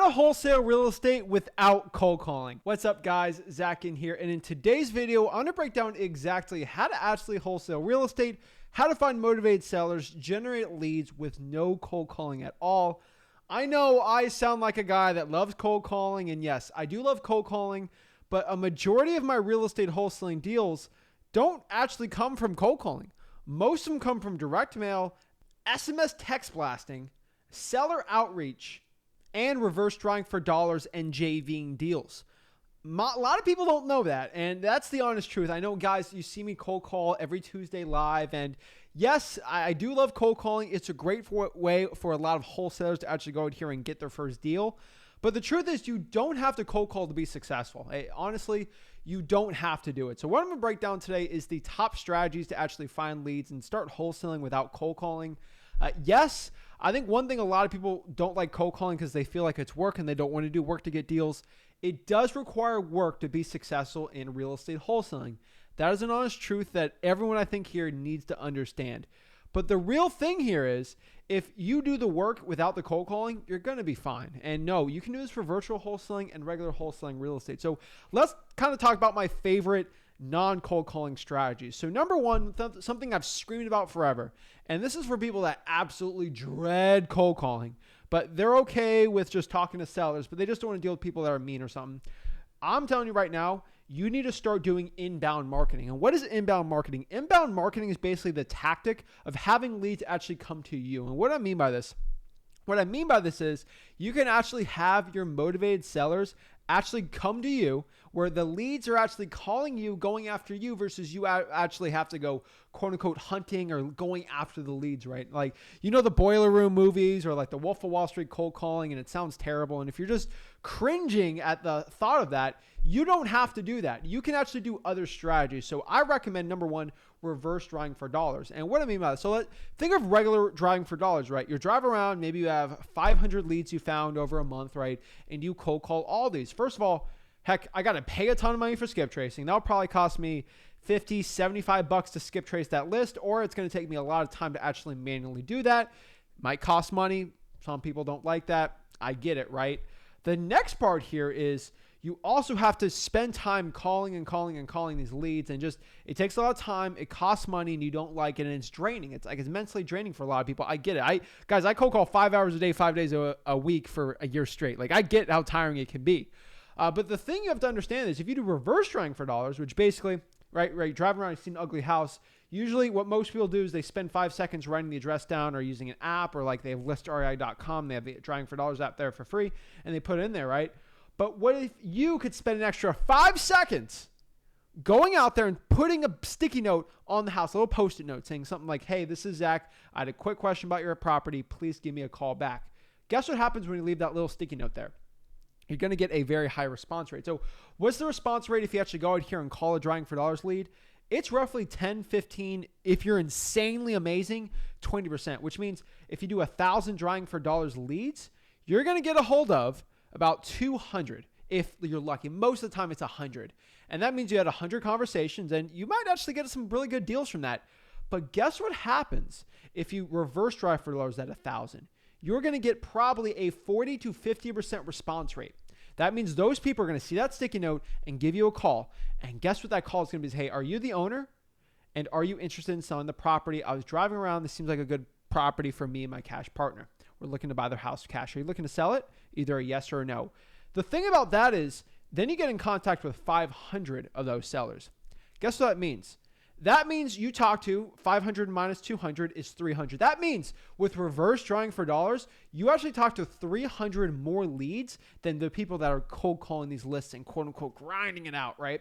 How to wholesale real estate without cold calling. What's up, guys? Zach Ginn here, and in today's video, I'm going to break down exactly how to actually wholesale real estate, how to find motivated sellers, generate leads with no cold calling at all. I know I sound like a guy that loves cold calling, and yes, I do love cold calling, but a majority of my real estate wholesaling deals don't actually come from cold calling. Most of them come from direct mail, SMS text blasting, seller outreach, and reverse drawing for dollars and JVing deals. A lot of people don't know that, and that's the honest truth. I know, guys, you see me cold call every Tuesday live, and yes, I do love cold calling. It's a great way for a lot of wholesalers to actually go in here and get their first deal. But the truth is, you don't have to cold call to be successful. Hey, honestly, you don't have to do it. So what I'm going to break down today is the top strategies to actually find leads and start wholesaling without cold calling. Yes, I think one thing a lot of people don't like cold calling because they feel like it's work and they don't want to do work to get deals. It does require work to be successful in real estate wholesaling. That is an honest truth that everyone I think here needs to understand. But the real thing here is if you do the work without the cold calling, you're going to be fine. And no, you can do this for virtual wholesaling and regular wholesaling real estate. So let's kind of talk about my favorite non-cold calling strategies. So number one, something I've screamed about forever, and this is for people that absolutely dread cold calling, but they're okay with just talking to sellers, but they just don't want to deal with people that are mean or something. I'm telling you right now, you need to start doing inbound marketing. And what is inbound marketing? Inbound marketing is basically the tactic of having leads actually come to you. And what I mean by this? What I mean by this is you can actually have your motivated sellers actually come to you where the leads are actually calling you, going after you versus you actually have to go quote unquote hunting or going after the leads, right? Like, you know, the Boiler Room movies or like the Wolf of Wall Street cold calling, and it sounds terrible. And if you're just cringing at the thought of that, you don't have to do that. You can actually do other strategies. So I recommend, number one, reverse drawing for dollars. And what I mean by that, so think of regular drawing for dollars, right? You drive around, maybe you have 500 leads you found over a month, right? And you cold call all these. First of all, heck, I got to pay a ton of money for skip tracing. That'll probably cost me $50, $75 to skip trace that list, or it's going to take me a lot of time to actually manually do that. Might cost money. Some people don't like that. I get it, right? The next part here is you also have to spend time calling these leads, and just, it takes a lot of time, it costs money, and you don't like it, and it's draining. It's mentally draining for a lot of people. I get it. I cold call 5 hours a day, 5 days a week for a year straight. Like, I get how tiring it can be. But the thing you have to understand is if you do reverse drawing for dollars, which basically, right, you're driving around, you see an ugly house. Usually what most people do is they spend 5 seconds writing the address down or using an app, or like they have listrei.com. They have the drawing for dollars app there for free, and they put it in there, right? But what if you could spend an extra 5 seconds going out there and putting a sticky note on the house, a little post-it note saying something like, hey, this is Zach. I had a quick question about your property. Please give me a call back. Guess what happens when you leave that little sticky note there? You're going to get a very high response rate. So what's the response rate if you actually go out here and call a drawing for dollars lead? It's roughly 10, 15. If you're insanely amazing, 20%, which means if you do 1,000 drawing for dollars leads, you're going to get a hold of about 200 if you're lucky. Most of the time it's 100. And that means you had 100 conversations, and you might actually get some really good deals from that. But guess what happens if you reverse drive for dollars at 1,000? You're going to get probably a 40 to 50% response rate. That means those people are going to see that sticky note and give you a call. And guess what that call is going to be? Hey, are you the owner? And are you interested in selling the property? I was driving around. This seems like a good property for me and my cash partner. We're looking to buy their house cash. Are you looking to sell it? Either a yes or a no. The thing about that is then you get in contact with 500 of those sellers. Guess what that means? That means you talk to 500 minus 200 is 300. That means with reverse drawing for dollars, you actually talk to 300 more leads than the people that are cold calling these lists and quote unquote grinding it out, right?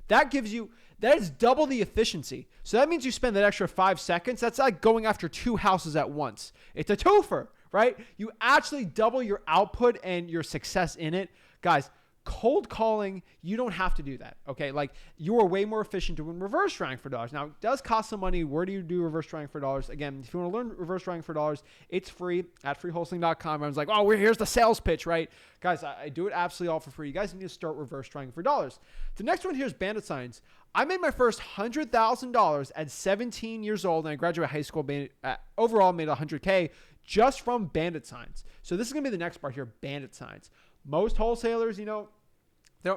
That is double the efficiency. So that means you spend that extra 5 seconds. That's like going after 2 houses at once. It's a twofer, right? You actually double your output and your success in it. Guys, cold calling, you don't have to do that, okay? Like, you are way more efficient doing reverse drawing for dollars. Now, it does cost some money. Where do you do reverse drawing for dollars? Again, if you want to learn reverse drawing for dollars, it's free at freewholesaling.com. Everyone's like, oh, here's the sales pitch, right? Guys, I do it absolutely all for free. You guys need to start reverse drawing for dollars. The next one here is Bandit signs. I made my first $100,000 at 17 years old, and I graduated high school, overall made $100K just from Bandit signs. So this is going to be the next part here, Bandit signs. Most wholesalers, they don't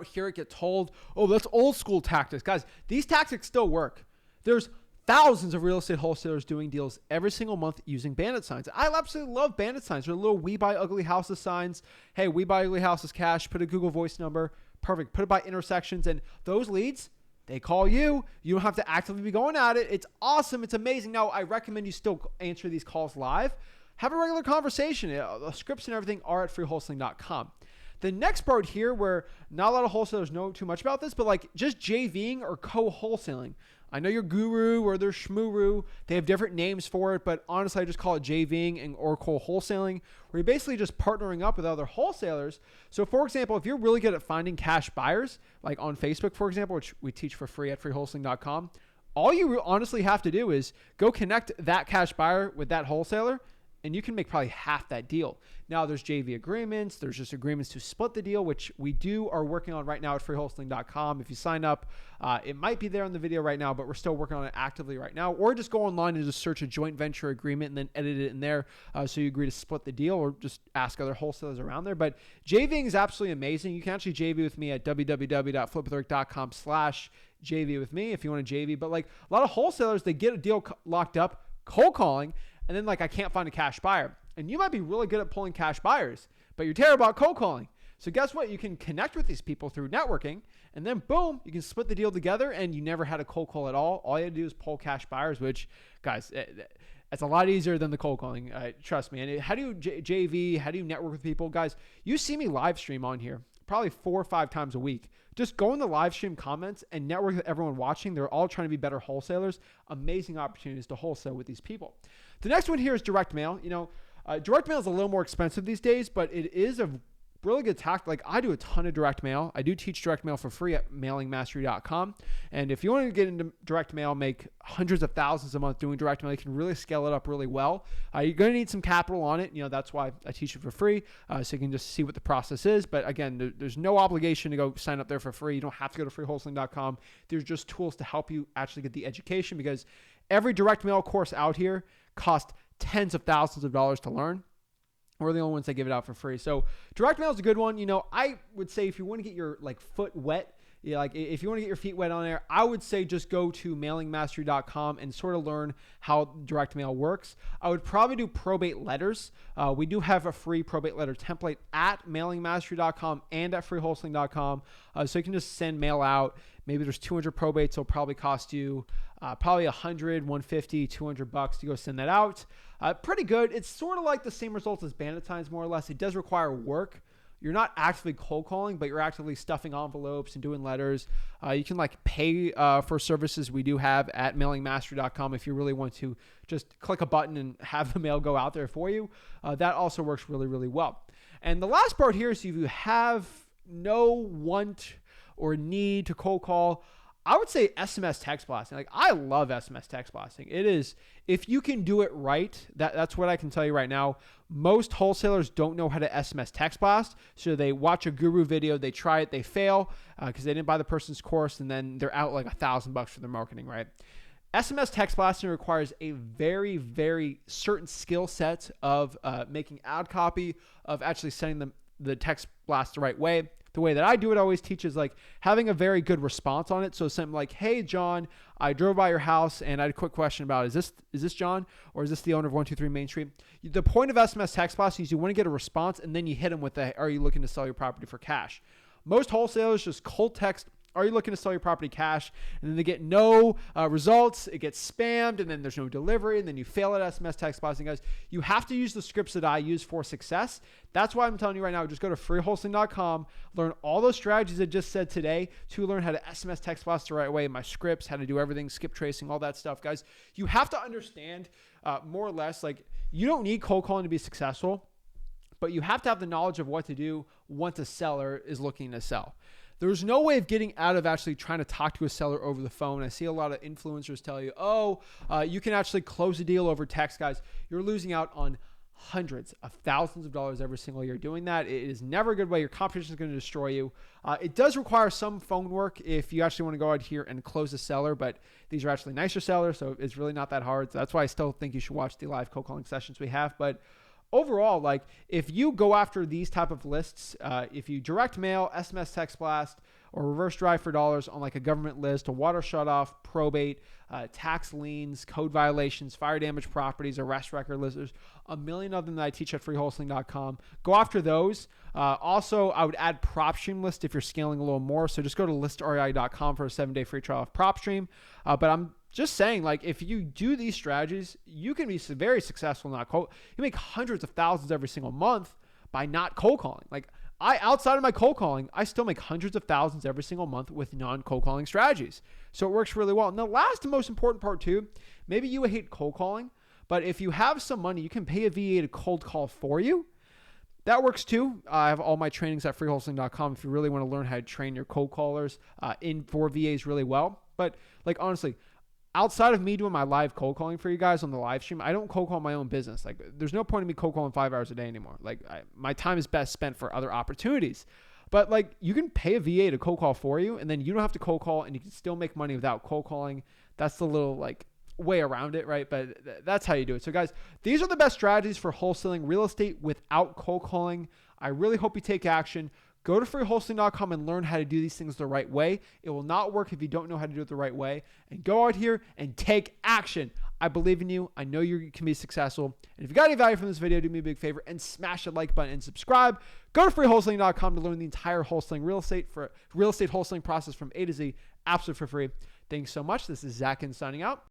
hear it get told, oh, that's old school tactics. Guys, these tactics still work. There's thousands of real estate wholesalers doing deals every single month using Bandit signs. I absolutely love Bandit signs. They're little We Buy Ugly Houses signs. Hey, We Buy Ugly Houses cash. Put a Google Voice number. Perfect. Put it by intersections. And those leads, they call you. You don't have to actively be going at it. It's awesome. It's amazing. Now, I recommend you still answer these calls live. Have a regular conversation. The scripts and everything are at freewholesaling.com. The next part here, where not a lot of wholesalers know too much about this, but like just JVing or co-wholesaling. I know your guru or their shmuru, they have different names for it, but honestly, I just call it JVing and or co-wholesaling, where you're basically just partnering up with other wholesalers. So for example, if you're really good at finding cash buyers, like on Facebook, for example, which we teach for free at freewholesaling.com, all you honestly have to do is go connect that cash buyer with that wholesaler, and you can make probably half that deal. Now there's JV agreements. There's just agreements to split the deal, which we are working on right now at freewholesaling.com. If you sign up, it might be there on the video right now, but we're still working on it actively right now. Or just go online and just search a joint venture agreement and then edit it in there so you agree to split the deal, or just ask other wholesalers around there. But JVing is absolutely amazing. You can actually JV with me at www.flipwithrick.com/JV with me if you want to JV. But like a lot of wholesalers, they get a deal locked up cold calling, and then like I can't find a cash buyer. And you might be really good at pulling cash buyers, but you're terrible at cold calling. So guess what? You can connect with these people through networking, and then boom, you can split the deal together, and you never had a cold call at all. All you had to do is pull cash buyers, which, guys, it's a lot easier than the cold calling. Trust me. And how do you JV? How do you network with people? Guys, you see me live stream on here probably 4 or 5 times a week. Just go in the live stream comments and network with everyone watching. They're all trying to be better wholesalers. Amazing opportunities to wholesale with these people. The next one here is direct mail. Direct mail is a little more expensive these days, but it is a really good tactic. Like I do a ton of direct mail. I do teach direct mail for free at mailingmastery.com. And if you want to get into direct mail, make hundreds of thousands a month doing direct mail, you can really scale it up really well. You're going to need some capital on it. That's why I teach it for free. So you can just see what the process is. But again, there's no obligation to go sign up there for free. You don't have to go to freewholesaling.com. There's just tools to help you actually get the education, because every direct mail course out here costs tens of thousands of dollars to learn. We're the only ones that give it out for free. So direct mail is a good one. I would say if you want to get your foot wet, if you want to get your feet wet on there, I would say just go to mailingmastery.com and sort of learn how direct mail works. I would probably do probate letters. We do have a free probate letter template at mailingmastery.com and at freewholesaling.com. So you can just send mail out. Maybe there's 200 probates. So it'll probably cost you probably 100, 150, 200 bucks to go send that out. Pretty good. It's sort of like the same results as Bandit signs, more or less. It does require work. You're not actively cold calling, but you're actively stuffing envelopes and doing letters. You can pay for services we do have at mailingmastery.com if you really want to just click a button and have the mail go out there for you. That also works really, really well. And the last part here is if you have no want or need to cold call, I would say SMS text blasting. I love SMS text blasting. It is, if you can do it right, that's what I can tell you right now. Most wholesalers don't know how to SMS text blast. So they watch a guru video, they try it, they fail because they didn't buy the person's course, and then they're out $1,000 for their marketing, right? SMS text blasting requires a very, very certain skill set of making ad copy, of actually sending the text blast the right way. The way that I do it, I always teach is having a very good response on it. So something like, hey, John, I drove by your house and I had a quick question about, is this John, or is this the owner of 123 Main Street? The point of SMS text blasting is you want to get a response, and then you hit them with are you looking to sell your property for cash? Most wholesalers just cold text, are you looking to sell your property cash? And then they get no results. It gets spammed, and then there's no delivery, and then you fail at SMS text blasting. Guys, you have to use the scripts that I use for success. That's why I'm telling you right now, just go to freewholesaling.com, learn all those strategies I just said today to learn how to SMS text blast the right way, my scripts, how to do everything, skip tracing, all that stuff. Guys, you have to understand more or less, you don't need cold calling to be successful, but you have to have the knowledge of what to do once a seller is looking to sell. There's no way of getting out of actually trying to talk to a seller over the phone. I see a lot of influencers tell you, you can actually close a deal over text. Guys, you're losing out on hundreds of thousands of dollars every single year doing that. It is never a good way. Your competition is going to destroy you. It does require some phone work if you actually want to go out here and close a seller, but these are actually nicer sellers, so it's really not that hard. So that's why I still think you should watch the live cold calling sessions we have. But overall, like if you go after these type of lists, if you direct mail, SMS text blast, or reverse drive for dollars on like a government list, a water shutoff, probate, tax liens, code violations, fire damage properties, arrest record lists, there's a million of them that I teach at freewholesaling.com. Go after those. Also, I would add PropStream list if you're scaling a little more. So just go to listrei.com for a 7-day free trial of PropStream. But I'm just saying, like, if you do these strategies, you can be very successful. You make hundreds of thousands every single month by not cold calling. Like, outside of my cold calling, I still make hundreds of thousands every single month with non-cold calling strategies. So it works really well. And the last and most important part too, maybe you hate cold calling, but if you have some money, you can pay a VA to cold call for you. That works too. I have all my trainings at freewholesaling.com if you really want to learn how to train your cold callers for VAs really well. But like, honestly, outside of me doing my live cold calling for you guys on the live stream, I don't cold call my own business. Like, there's no point in me cold calling 5 hours a day anymore. Like, my time is best spent for other opportunities. But like, you can pay a VA to cold call for you, and then you don't have to cold call, and you can still make money without cold calling. That's the little like way around it, right? But that's how you do it. So guys, these are the best strategies for wholesaling real estate without cold calling. I really hope you take action. Go to freewholesaling.com and learn how to do these things the right way. It will not work if you don't know how to do it the right way. And go out here and take action. I believe in you. I know you can be successful. And if you got any value from this video, do me a big favor and smash the like button and subscribe. Go to freewholesaling.com to learn the entire wholesaling real estate wholesaling process from A to Z, absolutely for free. Thanks so much. This is Zach Ginn signing out.